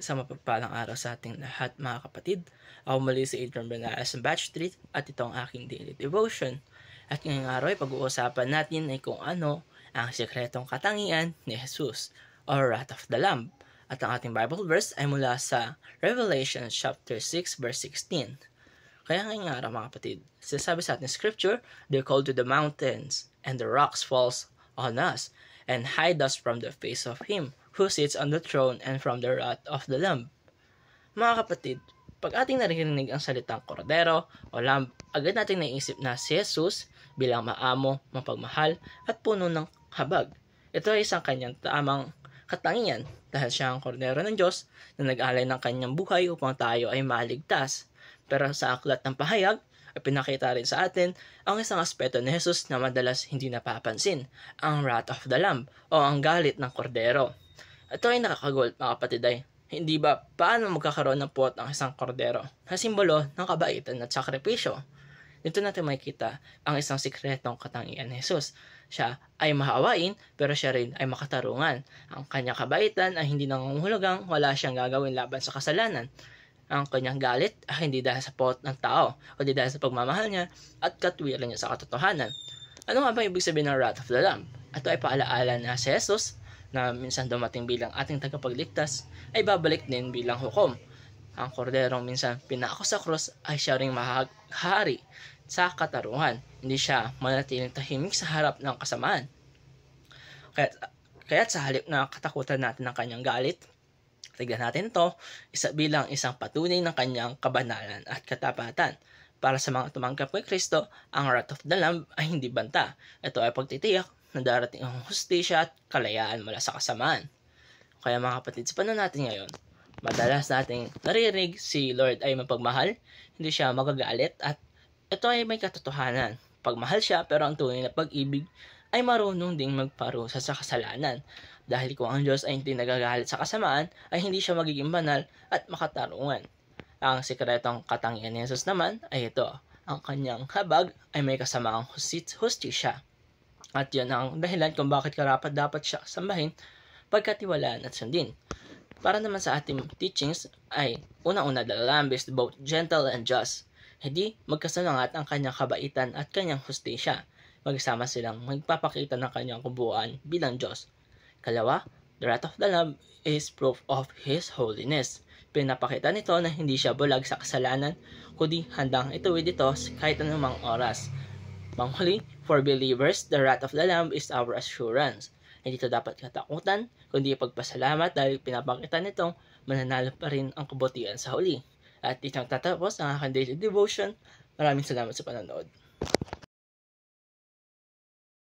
Isang mapagpalang araw sa ating lahat mga kapatid. Ako muli si Adrian Benares ng Batch Street at ito ang aking daily devotion. At ngayong araw ay pag-uusapan natin ay kung ano ang sikretong katangian ni Jesus or Wrath of the Lamb. At ang ating Bible verse ay mula sa Revelation chapter 6 verse 16. Kaya ngayong araw mga kapatid, sinasabi sa ating scripture, "They're called to the mountains and the rocks falls on us and hide us from the face of Him who sits on the throne and from the wrath of the Lamb." Mga kapatid, pag ating naririnig ang salitang kordero o lamb, agad nating naisip na si Jesus bilang maamo, mapagmahal at puno ng habag. Ito ay isang kanyang tamang katangian dahil siya ang kordero ng Diyos na nag-alay ng kanyang buhay upang tayo ay maligtas. Pero sa aklat ng pahayag, ay pinakita rin sa atin ang isang aspeto ni Jesus na madalas hindi napapansin, ang wrath of the Lamb o ang galit ng kordero. Ito ay nakakagulat mga kapatid ay, hindi ba paano magkakaroon ng puot ang isang kordero na simbolo ng kabaitan at sakripisyo? Dito natin makikita ang isang sikretong katangian ni Jesus. Siya ay mahawain pero siya rin ay makatarungan. Ang kanyang kabaitan ay hindi nangungahulugang wala siyang gagawin laban sa kasalanan. Ang kanyang galit ay hindi dahil sa puot ng tao, kundi dahil sa pagmamahal niya at katwiran niya sa katotohanan. Ano nga ba ibig sabihin ng wrath of the Lamb? Ito ay paalaala na si Jesus, na minsan dumating bilang ating tagapagligtas, ay babalik din bilang hukom. Ang korderong minsan pinako sa krus ay siya ring mahahari sa katarungan. Hindi siya manatiling tahimik sa harap ng kasamaan. Kaya't sa halip na katakutan natin ng kanyang galit, tignan natin ito bilang isang patunay ng kanyang kabanalan at katapatan. Para sa mga tumanggap kay Kristo, ang wrath of the Lamb ay hindi banta. Ito ay pagtitiyak na darating ang hustisya at kalayaan mula sa kasamaan. Kaya mga kapatid, sa panahon natin ngayon, madalas nating naririnig si Lord ay mapagmahal, hindi siya magagalit, at ito ay may katotohanan. Pagmahal siya, pero ang tunay na pag-ibig ay marunong ding magparusa sa kasalanan. Dahil kung ang Diyos ay hindi nagagalit sa kasamaan, ay hindi siya magiging banal at makatarungan. Ang sikretong katangian ni Jesus naman ay ito. Ang kanyang habag ay may kasamaang hustisya. At yun ang dahilan kung bakit karapat dapat siya sambahin, pagkatiwalaan at sundin. Para naman sa ating teachings ay unang-una, the Lamb is both gentle and just. Hindi magkasalungat ang kanyang kabaitan at kanyang hustisya. Magsama silang magpapakita ng kanyang kabuuan bilang Diyos. Kalawa, the wrath of the Lamb is proof of His holiness. Pinapakita nito na hindi siya bulag sa kasalanan, kundi handang ituwid ito kahit anumang oras. Panghuli, for believers, the wrath of the Lamb is our assurance. Hindi ito dapat katakutan, kundi pagpasalamat dahil pinapakita nitong mananalo pa rin ang kabutihan sa huli. At itong tatapos ang aking daily devotion. Maraming salamat sa panonood.